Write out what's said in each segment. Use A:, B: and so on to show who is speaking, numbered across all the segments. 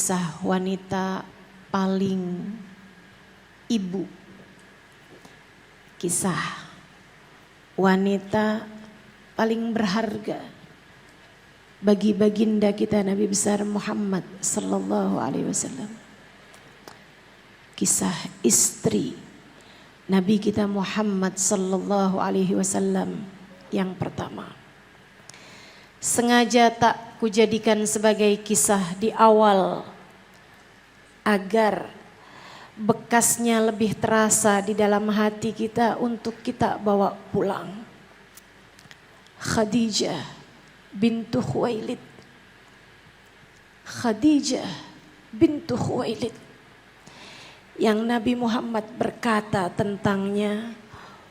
A: Kisah wanita paling ibu. Kisah wanita paling berharga bagi baginda kita Nabi besar Muhammad sallallahu alaihi wasallam. Kisah istri Nabi kita Muhammad sallallahu alaihi wasallam yang pertama. Sengaja tak kujadikan sebagai kisah di awal agar bekasnya lebih terasa di dalam hati kita untuk kita bawa pulang. Khadijah bintu Khuwailid. Khadijah bintu Khuwailid yang Nabi Muhammad berkata tentangnya,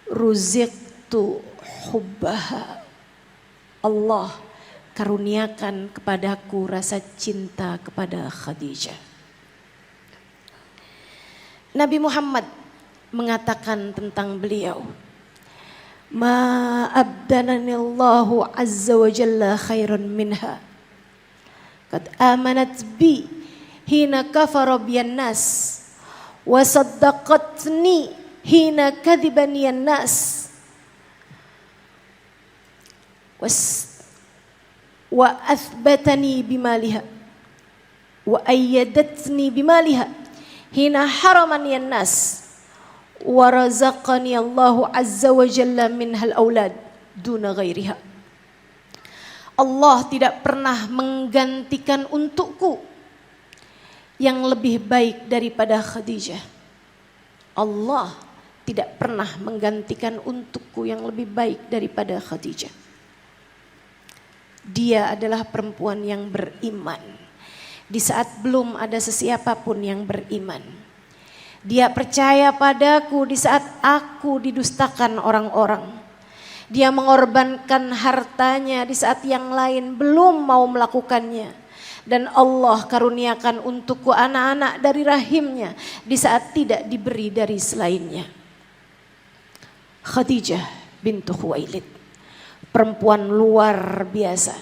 A: ruziqtu hubbaha. Allah karuniakan kepadaku rasa cinta kepada Khadijah. Nabi Muhammad mengatakan tentang beliau, ma abdananillahu azza wa jalla khairan minha. Qad amanat bi hina kafara biyan nas wa saddaqatni hina kadhibaniyan nas. Wa athbatani bimaliha wa ayyadatni bimaliha hina haramani an-nas wa razaqani Allahu azza wa jalla minhal aulad duna ghairiha. Allah tidak pernah menggantikan untukku yang lebih baik daripada Khadijah. Allah tidak pernah menggantikan untukku yang lebih baik daripada Khadijah. Dia adalah perempuan yang beriman di saat belum ada sesiapa pun yang beriman. Dia percaya padaku di saat aku didustakan orang-orang. Dia mengorbankan hartanya di saat yang lain belum mau melakukannya. Dan Allah karuniakan untukku anak-anak dari rahimnya di saat tidak diberi dari selainnya. Khadijah bintu Khuwailid, perempuan luar biasa,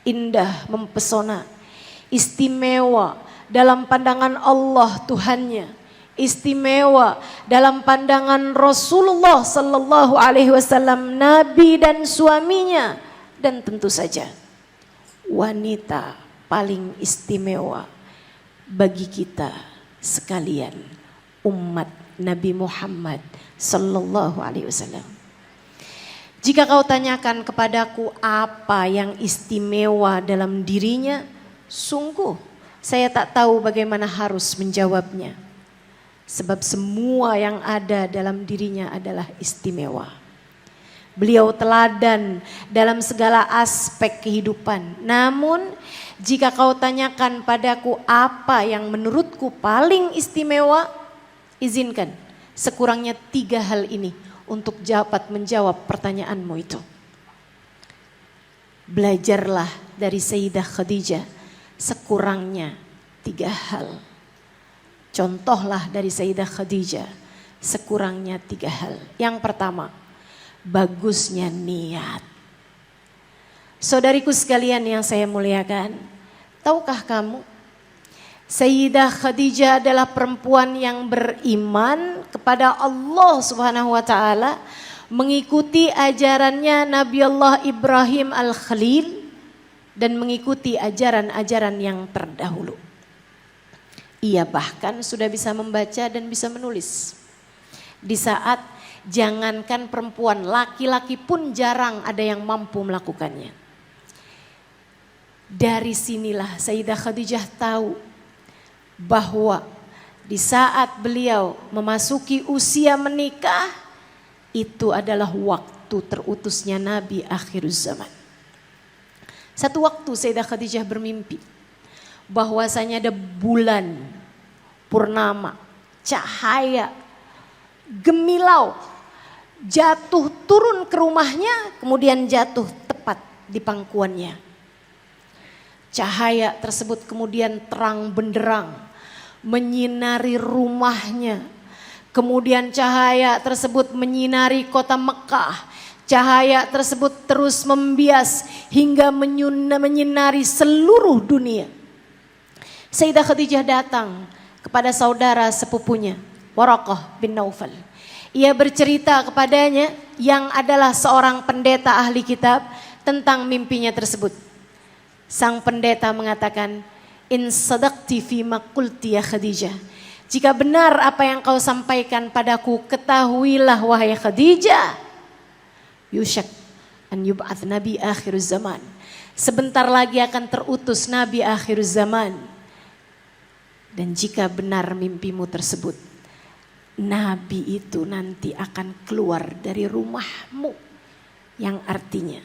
A: indah, mempesona, istimewa dalam pandangan Allah Tuhannya, istimewa dalam pandangan Rasulullah sallallahu alaihi wasallam, nabi dan suaminya, dan tentu saja wanita paling istimewa bagi kita sekalian umat Nabi Muhammad sallallahu alaihi wasallam. Jika kau tanyakan kepadaku apa yang istimewa dalam dirinya, sungguh saya tak tahu bagaimana harus menjawabnya. Sebab semua yang ada dalam dirinya adalah istimewa. Beliau teladan dalam segala aspek kehidupan. Namun jika kau tanyakan padaku apa yang menurutku paling istimewa, izinkan sekurangnya 3 hal ini untuk dapat menjawab pertanyaanmu itu. Belajarlah dari Sayyidah Khadijah sekurangnya 3 hal. Contohlah dari Sayyidah Khadijah sekurangnya 3 hal. Yang pertama, bagusnya niat. Saudariku sekalian yang saya muliakan, tahukah kamu Sayyidah Khadijah adalah perempuan yang beriman kepada Allah Subhanahu wa taala, mengikuti ajarannya Nabi Allah Ibrahim Al-Khalil dan mengikuti ajaran-ajaran yang terdahulu. Ia bahkan sudah bisa membaca dan bisa menulis. Di saat jangankan perempuan, laki-laki pun jarang ada yang mampu melakukannya. Dari sinilah Sayyidah Khadijah tahu bahwa di saat beliau memasuki usia menikah, itu adalah waktu terutusnya Nabi akhir zaman. Satu waktu Sayyidah Khadijah bermimpi bahwasanya ada bulan purnama, cahaya gemilau jatuh turun ke rumahnya, kemudian jatuh tepat di pangkuannya. Cahaya tersebut kemudian terang benderang menyinari rumahnya. Kemudian cahaya tersebut menyinari kota Mekah. Cahaya tersebut terus membias hingga menyinari seluruh dunia. Sayyidah Khadijah datang kepada saudara sepupunya, Waraqah bin Naufal. Ia bercerita kepadanya yang adalah seorang pendeta ahli kitab tentang mimpinya tersebut. Sang pendeta mengatakan, in sadaqti fima qulti ya Khadijah. Jika benar apa yang kau sampaikan padaku, ketahuilah wahai Khadijah, yusyak an yub'ats nabi akhir zaman. Sebentar lagi akan terutus nabi akhir zaman. Dan jika benar mimpimu tersebut, nabi itu nanti akan keluar dari rumahmu, yang artinya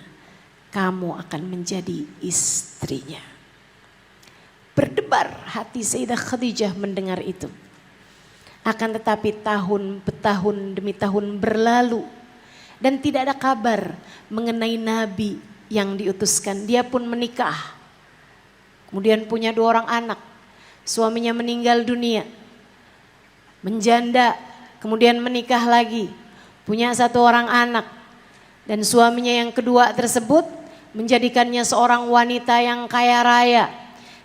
A: kamu akan menjadi istrinya. Berdebar hati Sayyidah Khadijah mendengar itu. Akan tetapi tahun demi tahun berlalu dan tidak ada kabar mengenai nabi yang diutuskan. Dia pun menikah, kemudian punya 2 orang anak. Suaminya meninggal dunia, menjanda, kemudian menikah lagi, punya 1 orang anak. Dan suaminya yang kedua tersebut menjadikannya seorang wanita yang kaya raya,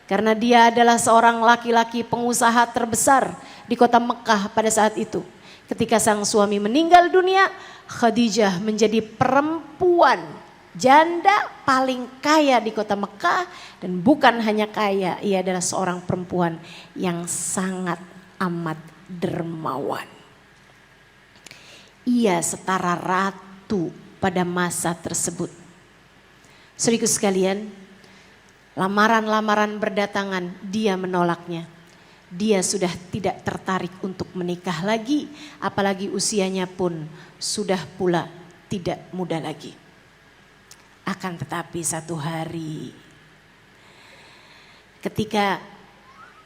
A: karena dia adalah seorang laki-laki pengusaha terbesar di kota Mekah pada saat itu. Ketika sang suami meninggal dunia, Khadijah menjadi perempuan janda paling kaya di kota Mekah. Dan bukan hanya kaya, ia adalah seorang perempuan yang sangat amat dermawan. Ia setara ratu pada masa tersebut. Saudaraku sekalian, lamaran-lamaran berdatangan, dia menolaknya. Dia sudah tidak tertarik untuk menikah lagi, apalagi usianya pun sudah pula tidak muda lagi. Akan tetapi satu hari, ketika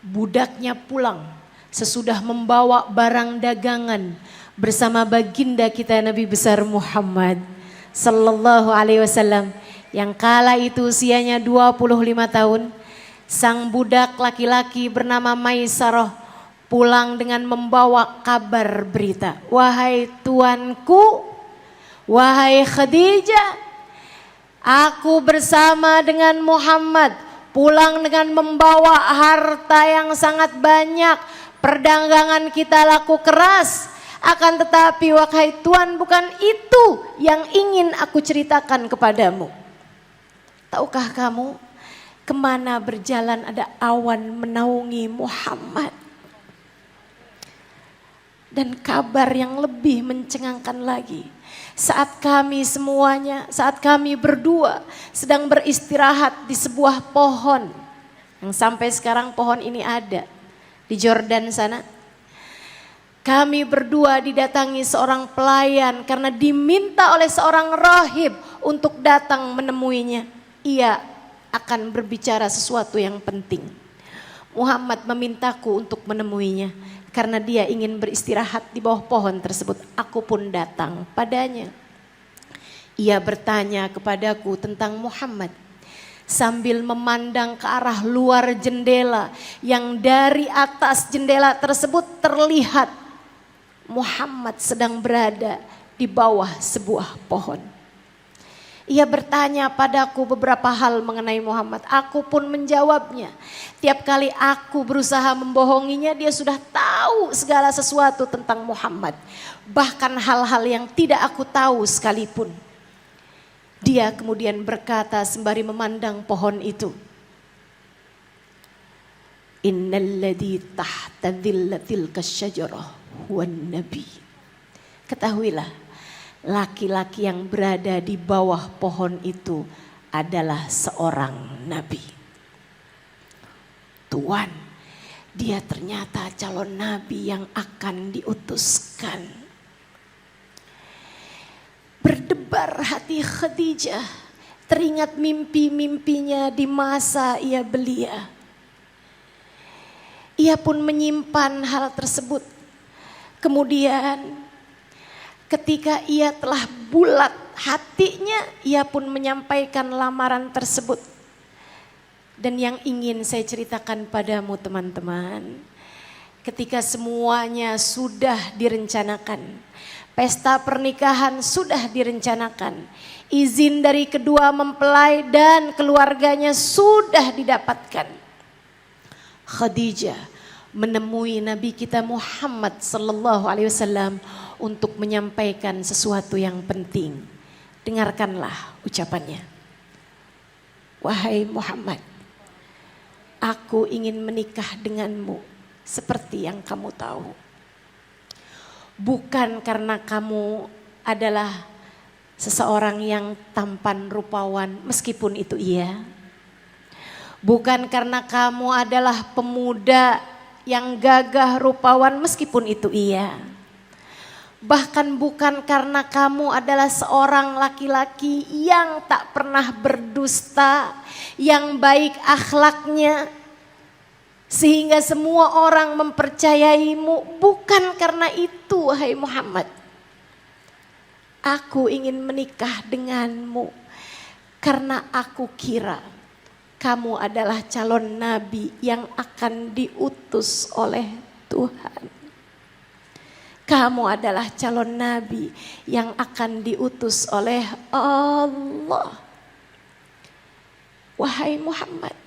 A: budaknya pulang sesudah membawa barang dagangan bersama baginda kita Nabi besar Muhammad sallallahu alaihi wasallam, yang kala itu usianya 25 tahun, sang budak laki-laki bernama Maisarah pulang dengan membawa kabar berita. Wahai tuanku, wahai Khadijah, aku bersama dengan Muhammad pulang dengan membawa harta yang sangat banyak. Perdagangan kita laku keras. Akan tetapi wahai tuan, bukan itu yang ingin aku ceritakan kepadamu. Tahukah kamu kemana berjalan ada awan menaungi Muhammad? Dan kabar yang lebih mencengangkan lagi, saat kami semuanya, saat kami berdua sedang beristirahat di sebuah pohon, yang sampai sekarang pohon ini ada di Jordan sana. Kami berdua didatangi seorang pelayan karena diminta oleh seorang rahib untuk datang menemuinya. Ia akan berbicara sesuatu yang penting. Muhammad memintaku untuk menemuinya karena dia ingin beristirahat di bawah pohon tersebut. Aku pun datang padanya. Ia bertanya kepadaku tentang Muhammad sambil memandang ke arah luar jendela, yang dari atas jendela tersebut terlihat Muhammad sedang berada di bawah sebuah pohon. Ia bertanya padaku beberapa hal mengenai Muhammad. Aku pun menjawabnya. Tiap kali aku berusaha membohonginya, dia sudah tahu segala sesuatu tentang Muhammad. Bahkan hal-hal yang tidak aku tahu sekalipun. Dia kemudian berkata sembari memandang pohon itu, innalladzi tahta dhillatil kasyajarah huwan nabi. Ketahuilah, laki-laki yang berada di bawah pohon itu adalah seorang nabi. Tuan, dia ternyata calon nabi yang akan diutuskan. Berdebar hati Khadijah, teringat mimpi-mimpinya di masa ia belia. Ia pun menyimpan hal tersebut. Kemudian ketika ia telah bulat hatinya, ia pun menyampaikan lamaran tersebut. Dan yang ingin saya ceritakan padamu teman-teman, ketika semuanya sudah direncanakan, pesta pernikahan sudah direncanakan, izin dari kedua mempelai dan keluarganya sudah didapatkan, Khadijah menemui Nabi kita Muhammad sallallahu alaihi wasallam untuk menyampaikan sesuatu yang penting. Dengarkanlah ucapannya. Wahai Muhammad, aku ingin menikah denganmu seperti yang kamu tahu. Bukan karena kamu adalah seseorang yang tampan rupawan, meskipun itu iya. Bukan karena kamu adalah pemuda yang gagah rupawan, meskipun itu iya. Bahkan bukan karena kamu adalah seorang laki-laki yang tak pernah berdusta, yang baik akhlaknya, sehingga semua orang mempercayaimu. Bukan karena itu, wahai Muhammad. Aku ingin menikah denganmu karena aku kira kamu adalah calon nabi yang akan diutus oleh Tuhan. Kamu adalah calon nabi yang akan diutus oleh Allah. Wahai Muhammad,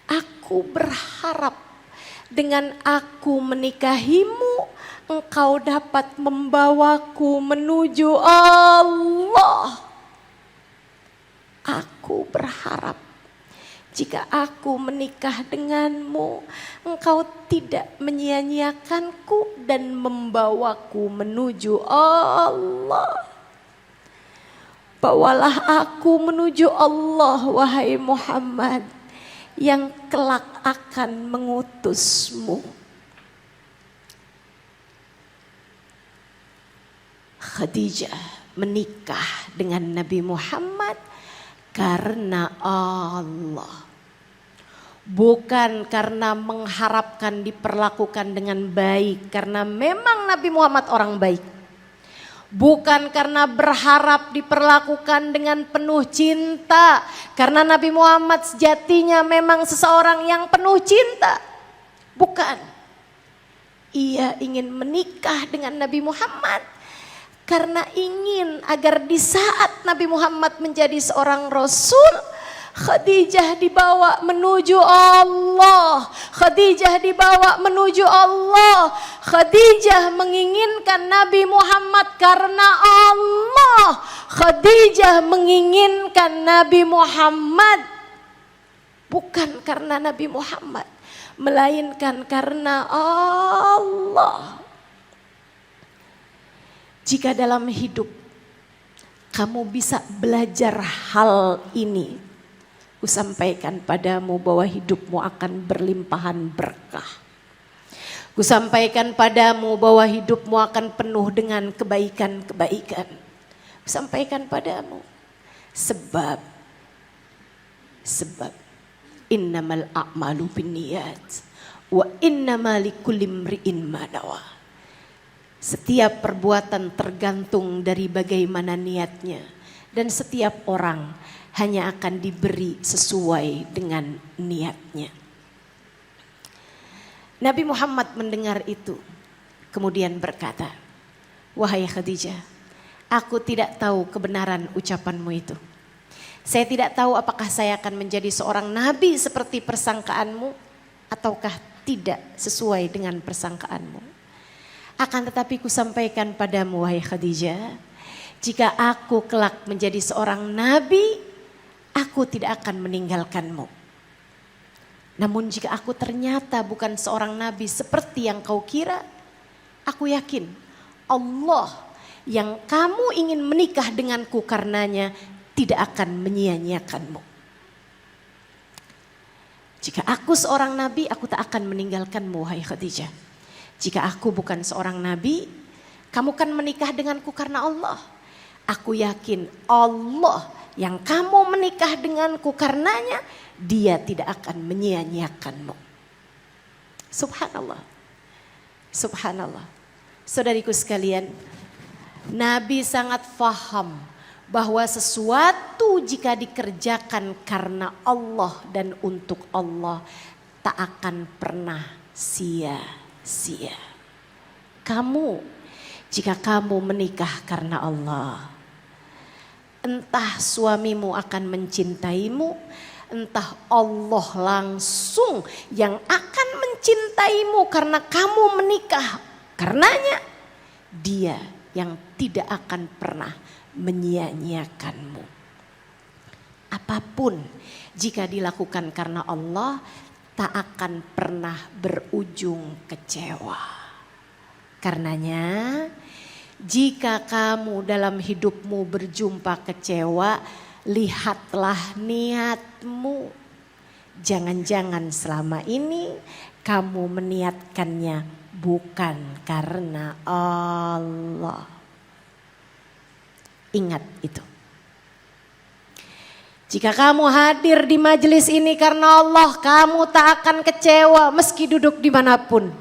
A: aku berharap dengan aku menikahimu, engkau dapat membawaku menuju Allah. Aku berharap jika aku menikah denganmu, engkau tidak menyia-nyiakanku dan membawaku menuju Allah. Bawalah aku menuju Allah, wahai Muhammad, yang kelak akan mengutusmu. Khadijah menikah dengan Nabi Muhammad karena Allah. Bukan karena mengharapkan diperlakukan dengan baik, karena memang Nabi Muhammad orang baik. Bukan karena berharap diperlakukan dengan penuh cinta, karena Nabi Muhammad sejatinya memang seseorang yang penuh cinta. Bukan. Ia ingin menikah dengan Nabi Muhammad karena ingin agar di saat Nabi Muhammad menjadi seorang Rasul, Khadijah dibawa menuju Allah. Khadijah dibawa menuju Allah. Khadijah menginginkan Nabi Muhammad karena Allah. Khadijah menginginkan Nabi Muhammad bukan karena Nabi Muhammad, melainkan karena Allah. Jika dalam hidup kamu bisa belajar hal ini, ku sampaikan padamu bahwa hidupmu akan berlimpahan berkah. Ku sampaikan padamu bahwa hidupmu akan penuh dengan kebaikan-kebaikan. Ku sampaikan padamu sebab innamal a'malu binniyat wa innamal likulli imri'in ma nawa. Setiap perbuatan tergantung dari bagaimana niatnya, dan setiap orang hanya akan diberi sesuai dengan niatnya. Nabi Muhammad mendengar itu, kemudian berkata, wahai Khadijah, aku tidak tahu kebenaran ucapanmu itu. Saya tidak tahu apakah saya akan menjadi seorang nabi seperti persangkaanmu, ataukah tidak sesuai dengan persangkaanmu. Akan tetapi ku sampaikan padamu, wahai Khadijah, jika aku kelak menjadi seorang nabi, aku tidak akan meninggalkanmu. Namun jika aku ternyata bukan seorang nabi seperti yang kau kira, aku yakin Allah yang kamu ingin menikah denganku karenanya tidak akan menyia-nyiakanmu. Jika aku seorang nabi, aku tak akan meninggalkanmu, wahai Khadijah. Jika aku bukan seorang nabi, kamu kan menikah denganku karena Allah. Aku yakin Allah yang kamu menikah denganku karenanya, dia tidak akan menyia-nyiakanmu. Subhanallah. Subhanallah. Saudariku sekalian, Nabi sangat faham bahwa sesuatu jika dikerjakan karena Allah dan untuk Allah tak akan pernah sia-sia. Kamu, jika kamu menikah karena Allah, entah suamimu akan mencintaimu, entah Allah langsung yang akan mencintaimu karena kamu menikah. Karenanya Dia yang tidak akan pernah menyia-nyiakanmu. Apapun jika dilakukan karena Allah, tak akan pernah berujung kecewa. Karenanya jika kamu dalam hidupmu berjumpa kecewa, lihatlah niatmu. Jangan-jangan selama ini kamu meniatkannya bukan karena Allah. Ingat itu. Jika kamu hadir di majelis ini karena Allah, kamu tak akan kecewa meski duduk dimanapun.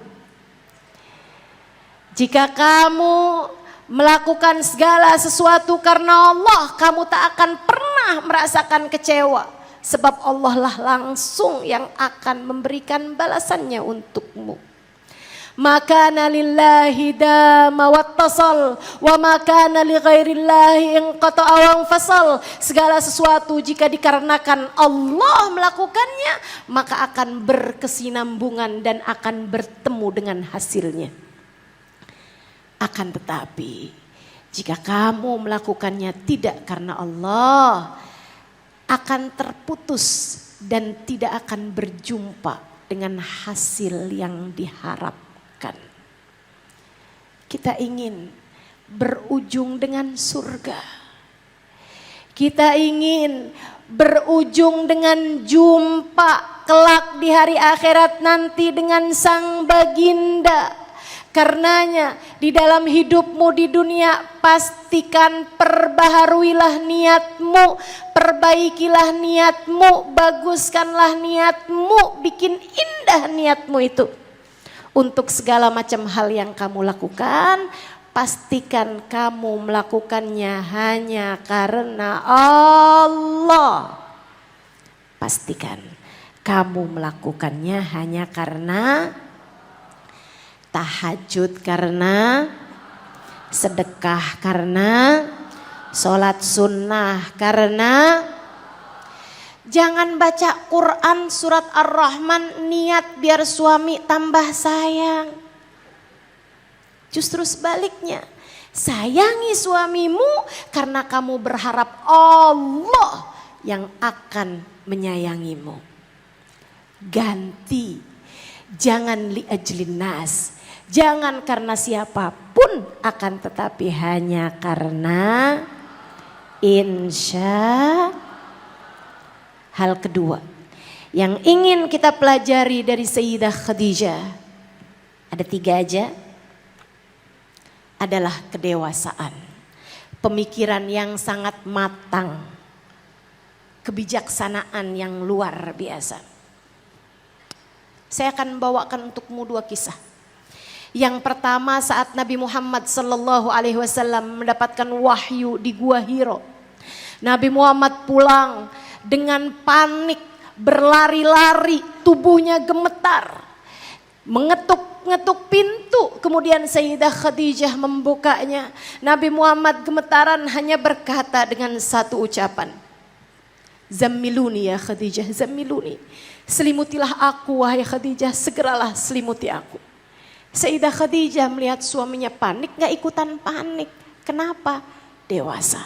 A: Jika kamu melakukan segala sesuatu karena Allah, kamu tak akan pernah merasakan kecewa. Sebab Allah lah langsung yang akan memberikan balasannya untukmu. Maka lillahi dama wattasal wa maka li ghairillahi inqata'a wa fasal. Segala sesuatu jika dikarenakan Allah melakukannya, maka akan berkesinambungan dan akan bertemu dengan hasilnya. Akan tetapi jika kamu melakukannya tidak karena Allah, akan terputus dan tidak akan berjumpa dengan hasil yang diharapkan. Kita ingin berujung dengan surga. Kita ingin berujung dengan jumpa kelak di hari akhirat nanti dengan sang baginda. Karenanya di dalam hidupmu di dunia pastikan perbaharuilah niatmu, perbaikilah niatmu, baguskanlah niatmu, bikin indah niatmu itu. Untuk segala macam hal yang kamu lakukan, pastikan kamu melakukannya hanya karena Allah. Pastikan kamu melakukannya hanya karena tahajud, karena sedekah, karena sholat sunnah, karena jangan baca Quran surat Ar-Rahman niat biar suami tambah sayang. Justru sebaliknya, sayangi suamimu karena kamu berharap Allah yang akan menyayangimu. Ganti, jangan li ajlin nas. Jangan karena siapapun, akan tetapi hanya karena insya. Hal kedua yang ingin kita pelajari dari Sayyidah Khadijah, ada 3 aja, adalah kedewasaan, pemikiran yang sangat matang, kebijaksanaan yang luar biasa. Saya akan bawakan untukmu 2 kisah. Yang pertama saat Nabi Muhammad SAW mendapatkan wahyu di Gua Hiro. Nabi Muhammad pulang dengan panik, berlari-lari, tubuhnya gemetar, mengetuk-ngetuk pintu. Kemudian Sayyidah Khadijah membukanya. Nabi Muhammad gemetaran hanya berkata dengan satu ucapan, "Zammiluni ya Khadijah, zammiluni." Selimutilah aku wahai Khadijah, segeralah selimuti aku. Sayyidah Khadijah melihat suaminya panik, gak ikutan panik. Kenapa? Dewasa,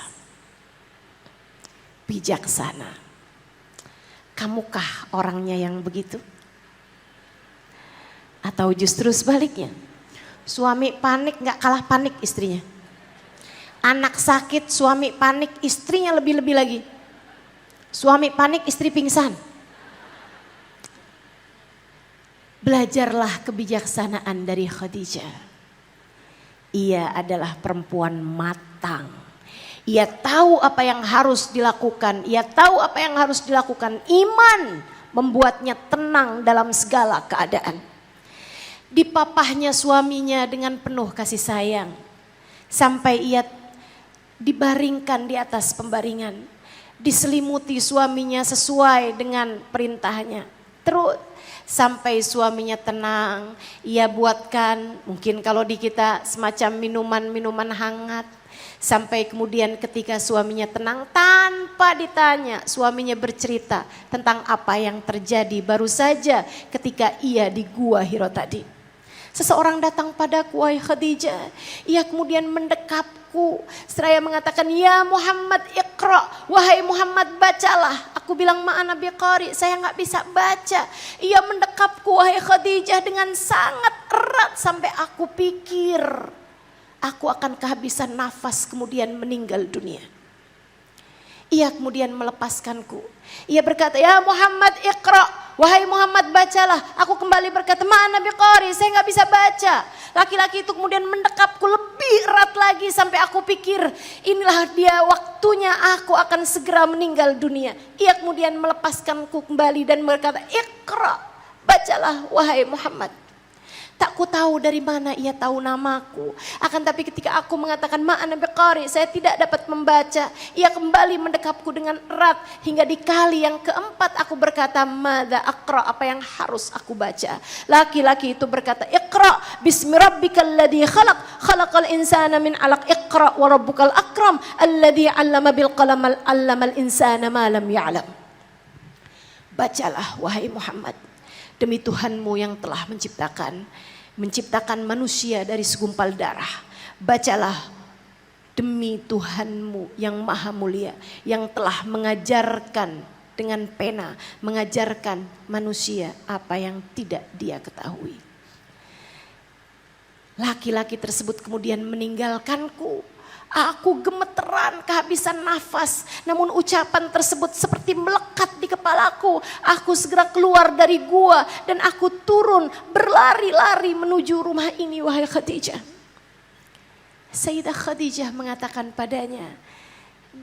A: bijaksana. Kamukah orangnya yang begitu? Atau justru sebaliknya, suami panik gak kalah panik istrinya. Anak sakit, suami panik, istrinya lebih-lebih lagi. Suami panik, istri pingsan. Belajarlah kebijaksanaan dari Khadijah. Ia adalah perempuan matang. Ia tahu apa yang harus dilakukan. Ia tahu apa yang harus dilakukan. Iman membuatnya tenang dalam segala keadaan. Dipapahnya suaminya dengan penuh kasih sayang. Sampai ia dibaringkan di atas pembaringan. Diselimuti suaminya sesuai dengan perintahnya. Terus sampai suaminya tenang, ia buatkan mungkin kalau di kita semacam minuman-minuman hangat. Sampai kemudian ketika suaminya tenang tanpa ditanya, suaminya bercerita tentang apa yang terjadi baru saja ketika ia di Gua Hiro tadi. Seseorang datang padaku, wahai Khadijah. Ia kemudian mendekapku. Seraya mengatakan, ya Muhammad iqra. Wahai Muhammad bacalah. Aku bilang, ma'ana biqari, saya gak bisa baca. Ia mendekapku, wahai Khadijah, dengan sangat erat sampai aku pikir aku akan kehabisan nafas kemudian meninggal dunia. Ia kemudian melepaskanku. Ia berkata, ya Muhammad iqra. Wahai Muhammad bacalah. Aku kembali berkata, ma'ana biqari, saya gak bisa baca. Laki-laki itu kemudian mendekapku lebih erat lagi sampai aku pikir inilah dia waktunya aku akan segera meninggal dunia. Ia kemudian melepaskanku kembali dan berkata, iqra, bacalah wahai Muhammad. Tak ku tahu dari mana ia tahu namaku. Akan tapi ketika aku mengatakan ma'ana biqari, saya tidak dapat membaca. Ia kembali mendekapku dengan erat. Hingga di kali yang keempat aku berkata, madza aqra, apa yang harus aku baca. Laki-laki itu berkata, iqra bismi rabbikal ladzi khalaq, khalaqal insana min 'alaq, iqra wa rabbukal akram alladzi 'allama bil qalam 'allamal insana ma lam ya'lam. Bacalah wahai Muhammad, demi Tuhanmu yang telah menciptakan manusia dari segumpal darah. Bacalah demi Tuhanmu yang maha mulia, yang telah mengajarkan dengan pena, mengajarkan manusia apa yang tidak dia ketahui. Laki-laki tersebut kemudian meninggalkanku. Aku gemeteran, kehabisan nafas. Namun ucapan tersebut seperti melekat di kepalaku. Aku segera keluar dari gua dan aku turun berlari-lari menuju rumah ini, wahai Khadijah. Sayyidah Khadijah mengatakan padanya,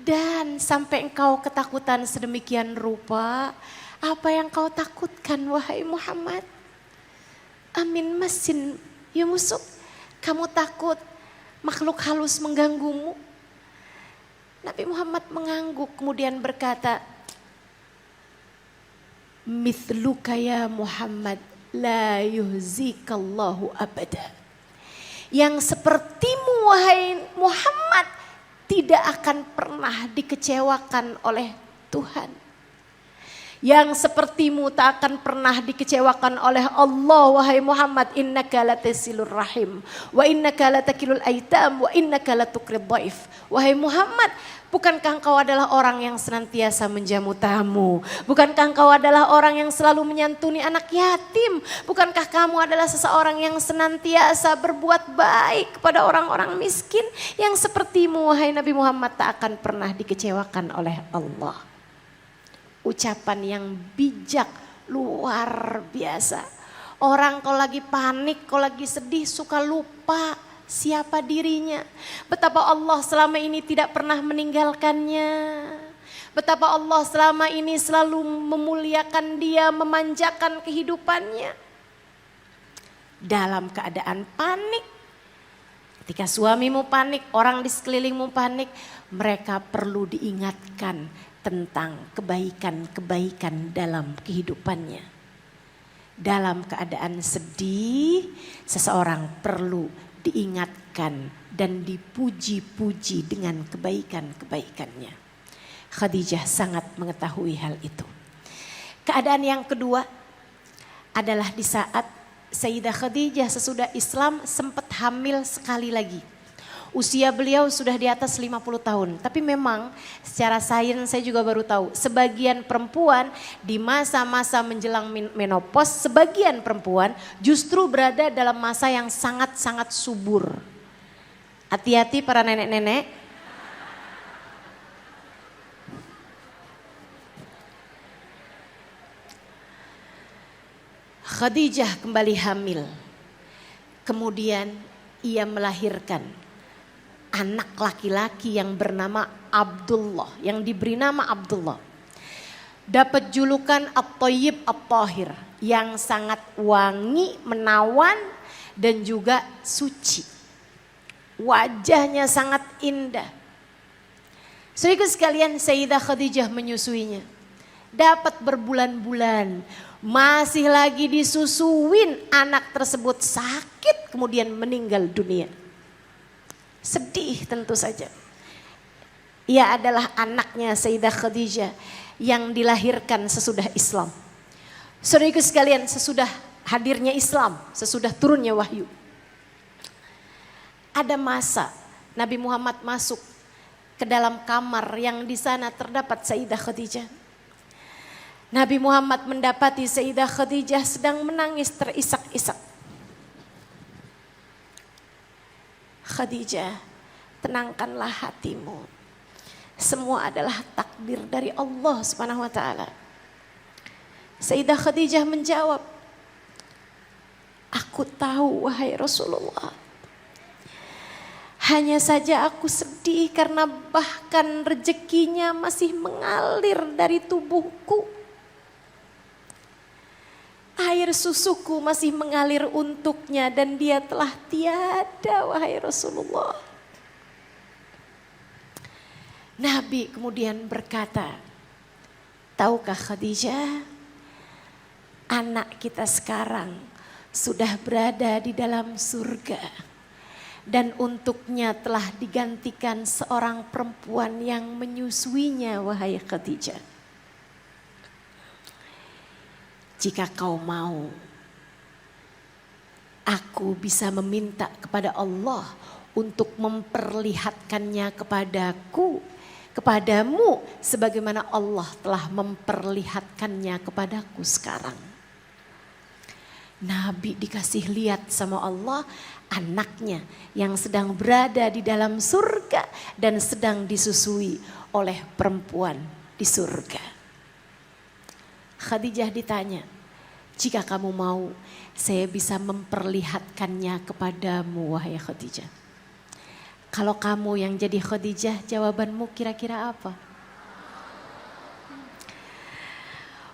A: dan sampai engkau ketakutan sedemikian rupa, apa yang kau takutkan wahai Muhammad? Amin masin Yusuf, kamu takut makhluk halus mengganggumu? Nabi Muhammad mengangguk kemudian berkata, mithluka ya Muhammad la yuhzikallahu abada. Yang sepertimu wahai Muhammad tidak akan pernah dikecewakan oleh Tuhan. Yang sepertimu tak akan pernah dikecewakan oleh Allah wahai Muhammad. Innaka latasilur rahim wa innaka latakilul aitam wa innaka latukrid dhaif. Wahai Muhammad, bukankah engkau adalah orang yang senantiasa menjamu tamu? Bukankah engkau adalah orang yang selalu menyantuni anak yatim? Bukankah kamu adalah seseorang yang senantiasa berbuat baik kepada orang-orang miskin? Yang sepertimu wahai Nabi Muhammad tak akan pernah dikecewakan oleh Allah. Ucapan yang bijak luar biasa. Orang kalau lagi panik, kalau lagi sedih suka lupa siapa dirinya. Betapa Allah selama ini tidak pernah meninggalkannya. Betapa Allah selama ini selalu memuliakan dia, memanjakan kehidupannya. Dalam keadaan panik, ketika suamimu panik, orang di sekelilingmu panik, mereka perlu diingatkan tentang kebaikan-kebaikan dalam kehidupannya. Dalam keadaan sedih, seseorang perlu diingatkan dan dipuji-puji dengan kebaikan-kebaikannya. Khadijah sangat mengetahui hal itu. Keadaan yang kedua adalah di saat Sayyidah Khadijah sesudah Islam sempat hamil sekali lagi. Usia beliau sudah di atas 50 tahun. Tapi memang secara sains saya juga baru tahu. Sebagian perempuan di masa-masa menjelang menopause, sebagian perempuan justru berada dalam masa yang sangat-sangat subur. Hati-hati para nenek-nenek. Khadijah kembali hamil. Kemudian ia melahirkan anak laki-laki yang bernama Abdullah, yang diberi nama Abdullah. Dapat julukan At-Thayyib At-Tahir, yang sangat wangi, menawan dan juga suci. Wajahnya sangat indah. Saudara sekalian, Sayyidah Khadijah menyusuinya. Dapat berbulan-bulan, masih lagi disusuin, anak tersebut sakit kemudian meninggal dunia. Sedih tentu saja. Ia adalah anaknya Sayyidah Khadijah yang dilahirkan sesudah Islam. Saudaraku sekalian, sesudah hadirnya Islam, sesudah turunnya wahyu, ada masa Nabi Muhammad masuk ke dalam kamar yang di sana terdapat Sayyidah Khadijah. Nabi Muhammad mendapati Sayyidah Khadijah sedang menangis terisak-isak. Khadijah, tenangkanlah hatimu. Semua adalah takdir dari Allah Subhanahu wa taala. Sayyidah Khadijah menjawab, aku tahu wahai Rasulullah. Hanya saja aku sedih karena bahkan rezekinya masih mengalir dari tubuhku. Air susuku masih mengalir untuknya dan dia telah tiada wahai Rasulullah. Nabi kemudian berkata, tahukah Khadijah, anak kita sekarang sudah berada di dalam surga dan untuknya telah digantikan seorang perempuan yang menyusuinya wahai Khadijah. Jika kau mau, aku bisa meminta kepada Allah untuk memperlihatkannya kepadamu sebagaimana Allah telah memperlihatkannya kepadaku sekarang. Nabi dikasih lihat sama Allah anaknya yang sedang berada di dalam surga dan sedang disusui oleh perempuan di surga. Khadijah ditanya, jika kamu mau saya bisa memperlihatkannya kepadamu wahai Khadijah. Kalau kamu yang jadi Khadijah, jawabanmu kira-kira apa?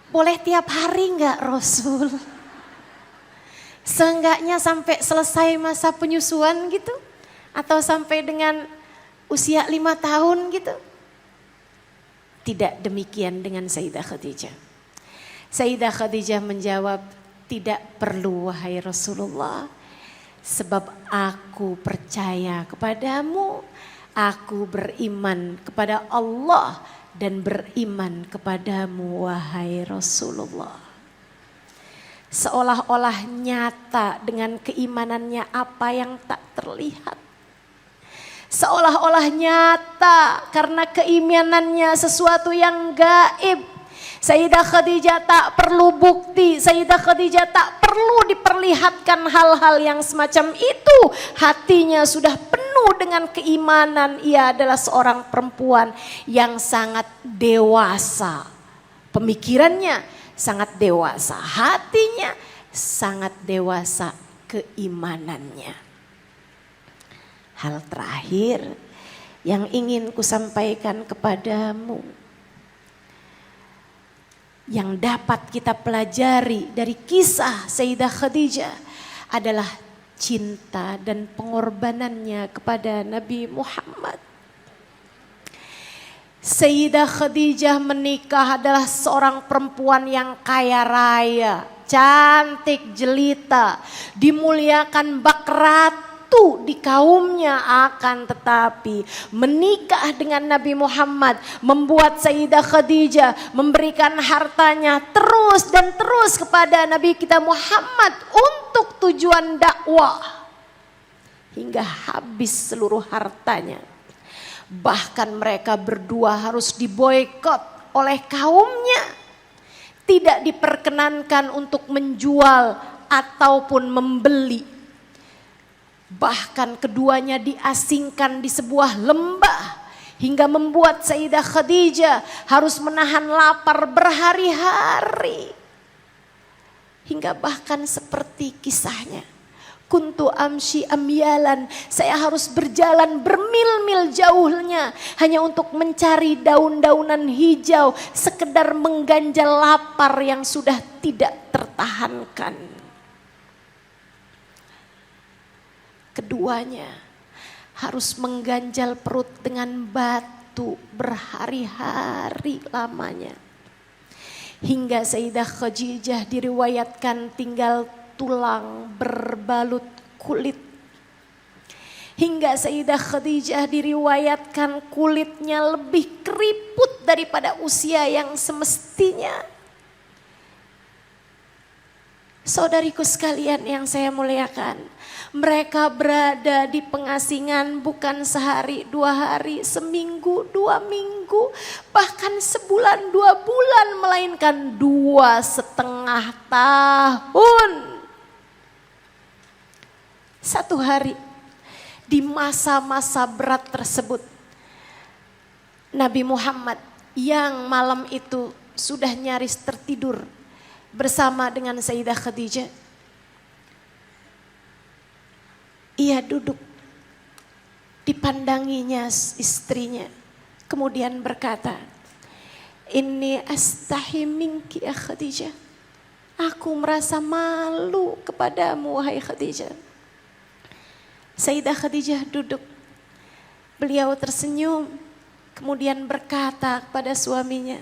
A: Boleh tiap hari enggak Rasul? Seenggaknya sampai selesai masa penyusuan gitu? Atau sampai dengan usia 5 tahun gitu? Tidak demikian dengan Sayyidah Khadijah. Sayyidah Khadijah menjawab, tidak perlu wahai Rasulullah. Sebab aku percaya kepadamu, aku beriman kepada Allah dan beriman kepadamu wahai Rasulullah. Seolah-olah nyata dengan keimanannya apa yang tak terlihat. Seolah-olah nyata karena keimanannya sesuatu yang gaib. Sayyidah Khadijah tak perlu bukti, Sayyidah Khadijah tak perlu diperlihatkan hal-hal yang semacam itu. Hatinya sudah penuh dengan keimanan. Ia adalah seorang perempuan yang sangat dewasa. Pemikirannya sangat dewasa, hatinya sangat dewasa, keimanannya. Hal terakhir yang ingin kusampaikan kepadamu, yang dapat kita pelajari dari kisah Sayyidah Khadijah adalah cinta dan pengorbanannya kepada Nabi Muhammad. Sayyidah Khadijah menikah adalah seorang perempuan yang kaya raya, cantik jelita, dimuliakan bak ratu di kaumnya, akan tetapi menikah dengan Nabi Muhammad membuat Sayyidah Khadijah memberikan hartanya terus dan terus kepada Nabi kita Muhammad untuk tujuan dakwah hingga habis seluruh hartanya. Bahkan mereka berdua harus diboikot oleh kaumnya, tidak diperkenankan untuk menjual ataupun membeli. Bahkan keduanya diasingkan di sebuah lembah hingga membuat Sayyidah Khadijah harus menahan lapar berhari-hari. Hingga bahkan seperti kisahnya, kuntu amshi amyalan, saya harus berjalan bermil-mil jauhnya hanya untuk mencari daun-daunan hijau sekedar mengganjal lapar yang sudah tidak tertahankan. Keduanya harus mengganjal perut dengan batu berhari-hari lamanya. Hingga Sayyidah Khadijah diriwayatkan tinggal tulang berbalut kulit. Hingga Sayyidah Khadijah diriwayatkan kulitnya lebih keriput daripada usia yang semestinya. Saudariku sekalian yang saya muliakan, mereka berada di pengasingan bukan sehari, 2 hari, seminggu, 2 minggu, bahkan sebulan, 2 bulan, melainkan 2,5 tahun. Satu hari di masa-masa berat tersebut, Nabi Muhammad yang malam itu sudah nyaris tertidur bersama dengan Sayyidah Khadijah, ia duduk, dipandanginya istrinya, kemudian berkata, "Inni astahi minki ya Khadijah." Aku merasa malu kepadamu wahai Khadijah. Sayyidah Khadijah duduk, beliau tersenyum, kemudian berkata kepada suaminya,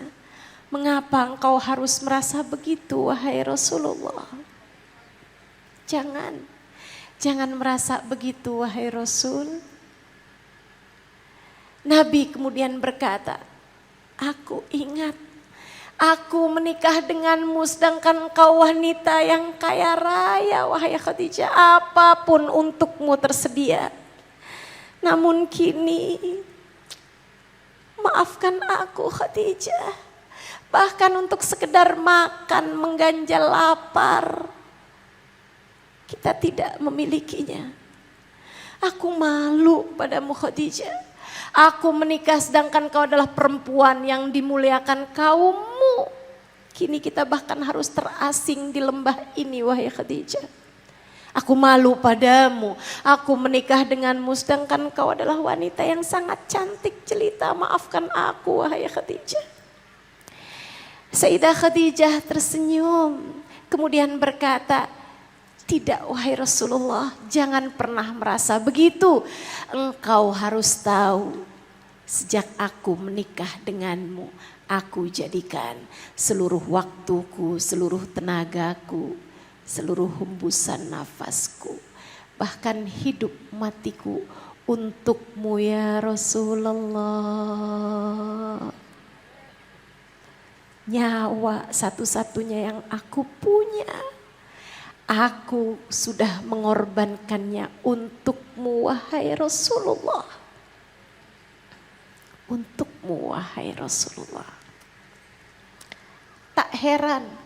A: "Mengapa engkau harus merasa begitu wahai Rasulullah? Jangan merasa begitu wahai Rasul." Nabi kemudian berkata, "Aku ingat, aku menikah denganmu sedangkan engkau wanita yang kaya raya wahai Khadijah. Apapun untukmu tersedia. Namun kini, maafkan aku Khadijah. Bahkan untuk sekedar makan mengganjal lapar, kita tidak memilikinya. Aku malu padamu Khadijah. Aku menikah sedangkan kau adalah perempuan yang dimuliakan kaummu. Kini kita bahkan harus terasing di lembah ini wahai Khadijah. Aku malu padamu. Aku menikah denganmu sedangkan kau adalah wanita yang sangat cantik jelita. Maafkan aku wahai Khadijah." Sayyidah Khadijah tersenyum, kemudian berkata, "Tidak wahai Rasulullah, jangan pernah merasa begitu. Engkau harus tahu, sejak aku menikah denganmu, aku jadikan seluruh waktuku, seluruh tenagaku, seluruh hembusan nafasku, bahkan hidup matiku untukmu ya Rasulullah. Nyawa satu-satunya yang aku punya, aku sudah mengorbankannya untukmu wahai Rasulullah. Untukmu wahai Rasulullah." Tak heran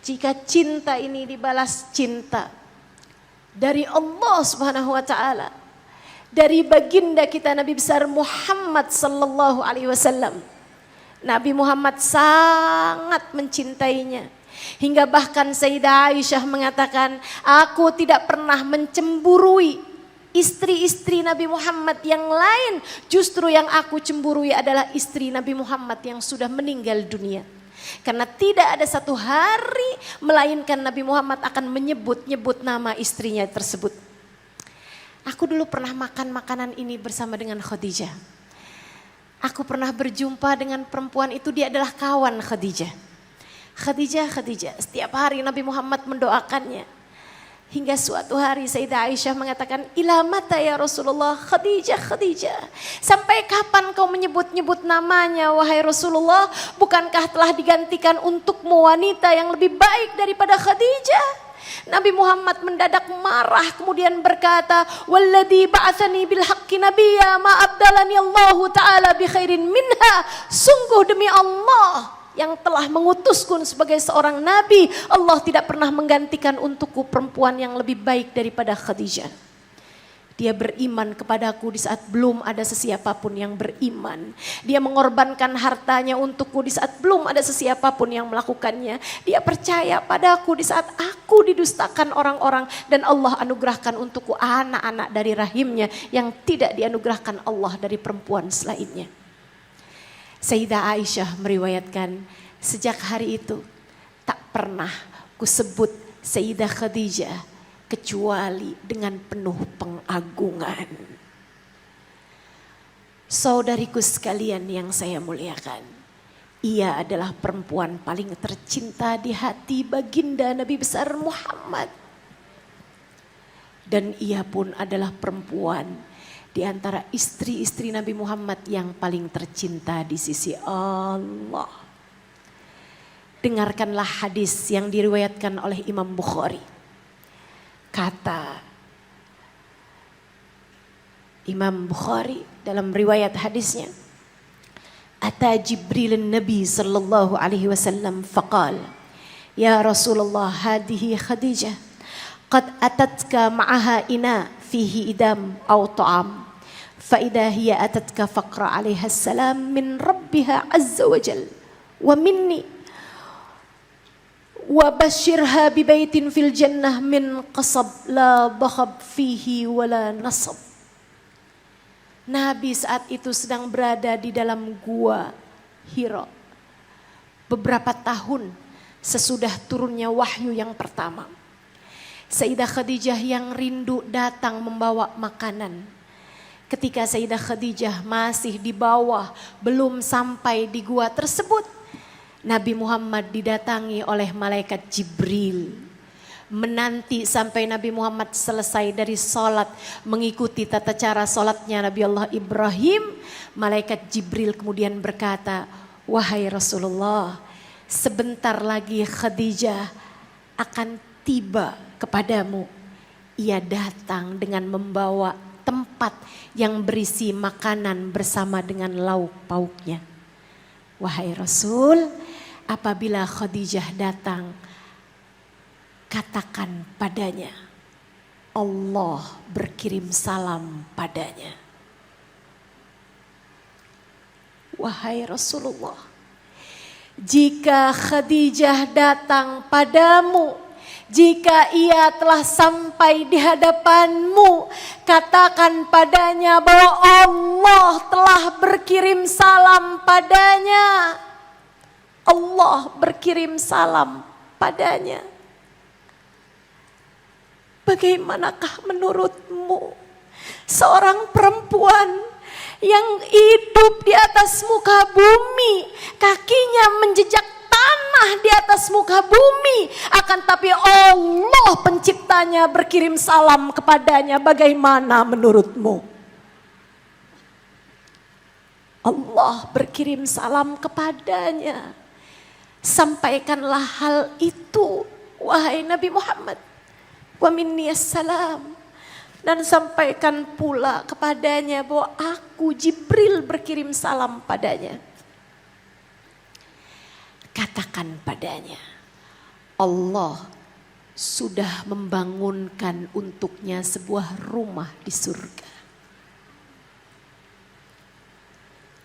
A: jika cinta ini dibalas cinta dari Allah Subhanahu wa taala, dari baginda kita Nabi besar Muhammad sallallahu alaihi wasallam. Nabi Muhammad sangat mencintainya. Hingga bahkan Sayyidah Aisyah mengatakan, "Aku tidak pernah mencemburui istri-istri Nabi Muhammad yang lain. Justru yang aku cemburui adalah istri Nabi Muhammad yang sudah meninggal dunia. Karena tidak ada satu hari melainkan Nabi Muhammad akan menyebut-nyebut nama istrinya tersebut." Aku dulu pernah makan makanan ini bersama dengan Khadijah. Aku pernah berjumpa dengan perempuan itu, dia adalah kawan Khadijah. Khadijah, setiap hari Nabi Muhammad mendoakannya. Hingga suatu hari Sayyidah Aisyah mengatakan, "Ila mata ya Rasulullah, Khadijah. Sampai kapan kau menyebut-nyebut namanya wahai Rasulullah? Bukankah telah digantikan untukmu wanita yang lebih baik daripada Khadijah?" Nabi Muhammad mendadak marah kemudian berkata, "Walladzi ba'atsani bil haqqi nabiyya ma abdalani Allah taala bi khairin minha." Sungguh demi Allah yang telah mengutusku sebagai seorang nabi, Allah tidak pernah menggantikan untukku perempuan yang lebih baik daripada Khadijah. Dia beriman kepadaku di saat belum ada sesiapapun yang beriman. Dia mengorbankan hartanya untukku di saat belum ada sesiapapun yang melakukannya. Dia percaya padaku di saat aku didustakan orang-orang. Dan Allah anugerahkan untukku anak-anak dari rahimnya yang tidak dianugerahkan Allah dari perempuan selainnya. Sayyidah Aisyah meriwayatkan, sejak hari itu tak pernah kusebut Sayyidah Khadijah kecuali dengan penuh pengagungan. Saudariku sekalian yang saya muliakan, ia adalah perempuan paling tercinta di hati baginda Nabi besar Muhammad. Dan ia pun adalah perempuan di antara istri-istri Nabi Muhammad yang paling tercinta di sisi Allah. Dengarkanlah hadis yang diriwayatkan oleh Imam Bukhari. Kata Imam Bukhari dalam riwayat hadisnya, Ata Jibril Nabi sallallahu alaihi wasallam faqal, Ya Rasulullah, hadihi Khadijah, qad atatka ma'aha ina fihi idam aw ta'am, fa idha hiya atatka faqra 'alaiha assalam min rabbiha azza wa jal wa minni wa bashirha bi baitin fil jannah min qasab la dhakhab fihi wala nasab. Nabi saat itu sedang berada di dalam gua Hira beberapa tahun sesudah turunnya wahyu yang pertama. Sayyidah Khadijah yang rindu datang membawa makanan. Ketika Sayyidah Khadijah masih di bawah, belum sampai di gua tersebut, Nabi Muhammad didatangi oleh malaikat Jibril. Menanti sampai Nabi Muhammad selesai dari sholat, mengikuti tata cara sholatnya Nabi Allah Ibrahim. Malaikat Jibril kemudian berkata, wahai Rasulullah, sebentar lagi Khadijah akan tiba kepadamu. Ia datang dengan membawa tempat yang berisi makanan bersama dengan lauk pauknya. Wahai Rasul, apabila Khadijah datang, katakan padanya, Allah berkirim salam padanya. Wahai Rasulullah, jika Khadijah datang padamu, jika ia telah sampai di hadapanmu, katakan padanya bahwa Allah telah berkirim salam padanya. Allah berkirim salam padanya. Bagaimanakah menurutmu seorang perempuan yang hidup di atas muka bumi, kakinya menjejak tanah di atas muka bumi, akan tapi Allah penciptanya berkirim salam kepadanya? Bagaimana menurutmu? Allah berkirim salam kepadanya. Sampaikanlah hal itu, wahai Nabi Muhammad. Wa minni assalam. Dan sampaikan pula kepadanya bahwa aku Jibril berkirim salam padanya. Katakan padanya, Allah sudah membangunkan untuknya sebuah rumah di surga.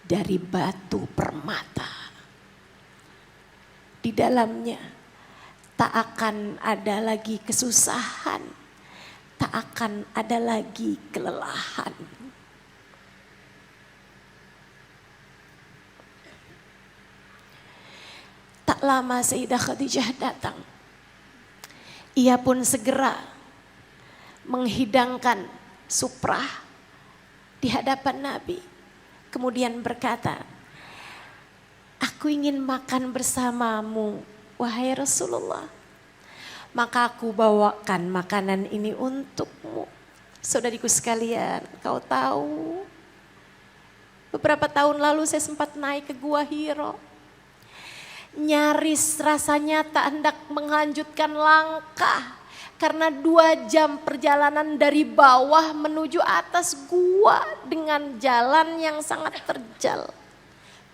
A: Dari batu permata. Di dalamnya tak akan ada lagi kesusahan, tak akan ada lagi kelelahan. Tak lama Sayyidah Khadijah datang. Ia pun segera menghidangkan suprah di hadapan Nabi. Kemudian berkata, aku ingin makan bersamamu, wahai Rasulullah. Maka aku bawakan makanan ini untukmu. Saudariku sekalian, kau tahu, beberapa tahun lalu saya sempat naik ke Gua Hira. Nyaris rasanya tak hendak melanjutkan langkah. Karena 2 jam perjalanan dari bawah menuju atas gua dengan jalan yang sangat terjal.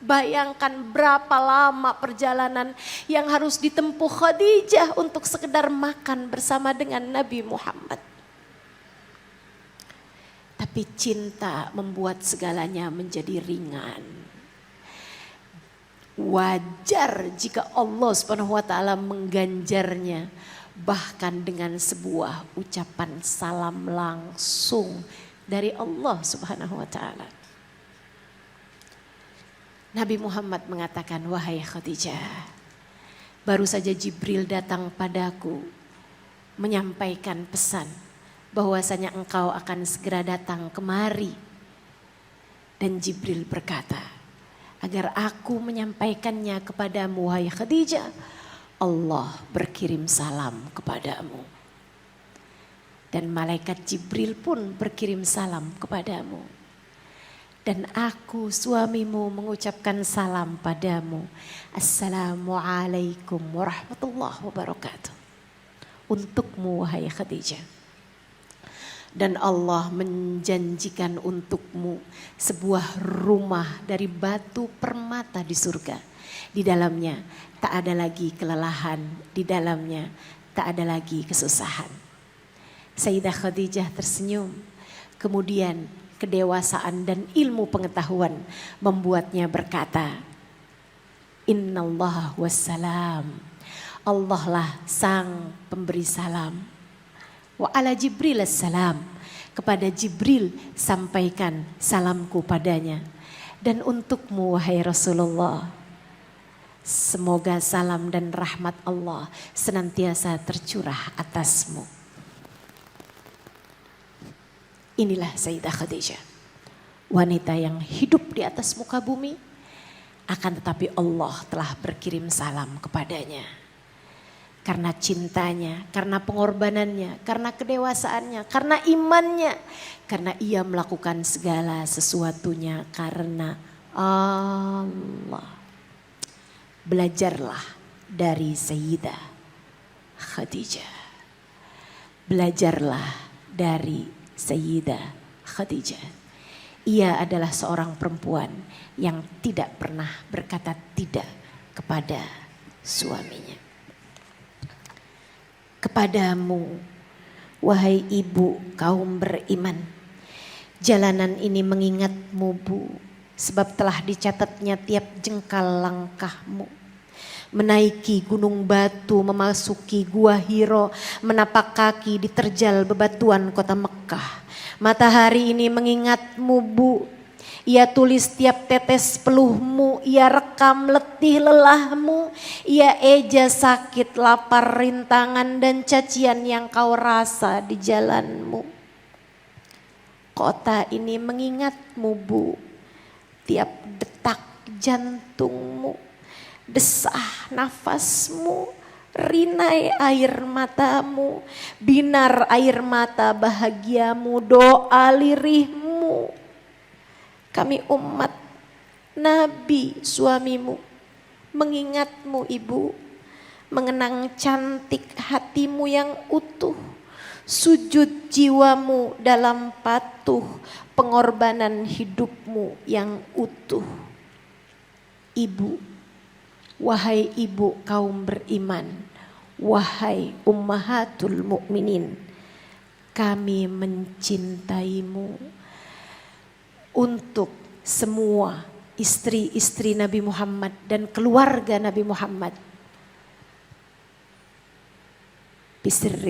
A: Bayangkan berapa lama perjalanan yang harus ditempuh Khadijah untuk sekedar makan bersama dengan Nabi Muhammad. Tapi cinta membuat segalanya menjadi ringan. Wajar jika Allah Subhanahu wa taala mengganjarnya bahkan dengan sebuah ucapan salam langsung dari Allah Subhanahu wa taala. Nabi Muhammad mengatakan, wahai Khadijah, baru saja Jibril datang padaku menyampaikan pesan bahwasanya engkau akan segera datang kemari. Dan Jibril berkata, agar aku menyampaikannya kepadamu, wahai Khadijah, Allah berkirim salam kepadamu. Dan malaikat Jibril pun berkirim salam kepadamu. Dan aku suamimu mengucapkan salam padamu. Assalamualaikum warahmatullahi wabarakatuh. Untukmu wahai Khadijah. Dan Allah menjanjikan untukmu sebuah rumah dari batu permata di surga. Di dalamnya tak ada lagi kelelahan, di dalamnya tak ada lagi kesusahan. Sayyidah Khadijah tersenyum, kemudian kedewasaan dan ilmu pengetahuan membuatnya berkata, Innallaha wassalam, Allah lah sang pemberi salam. Wa ala Jibril assalam, kepada Jibril sampaikan salamku padanya. Dan untukmu wahai Rasulullah, semoga salam dan rahmat Allah senantiasa tercurah atasmu. Inilah Sayyidah Khadijah, wanita yang hidup di atas muka bumi, akan tetapi Allah telah berkirim salam kepadanya. Karena cintanya, karena pengorbanannya, karena kedewasaannya, karena imannya, karena ia melakukan segala sesuatunya karena Allah. Belajarlah dari Sayyidah Khadijah. Belajarlah dari Sayyidah Khadijah. Ia adalah seorang perempuan yang tidak pernah berkata tidak kepada suaminya. Kepadamu, wahai ibu kaum beriman, jalanan ini mengingatmu Bu, sebab telah dicatatnya tiap jengkal langkahmu. Menaiki gunung batu, memasuki gua Hiro, menapak kaki di terjal bebatuan kota Mekah. Matahari ini mengingatmu Bu, ia tulis tiap tetes peluhmu, ia rekam letih lelahmu, ia eja sakit, lapar, rintangan dan cacian yang kau rasa di jalanmu. Kota ini mengingatmu Bu, tiap detak jantungmu, desah nafasmu, rinai air matamu, binar air mata bahagiamu, doa lirihmu. Kami umat Nabi suamimu mengingatmu Ibu, mengenang cantik hatimu yang utuh, sujud jiwamu dalam patuh, pengorbanan hidupmu yang utuh. Ibu, wahai ibu kaum beriman, wahai ummahatul mukminin, kami mencintaimu. Untuk semua istri-istri Nabi Muhammad dan keluarga Nabi Muhammad, bisirri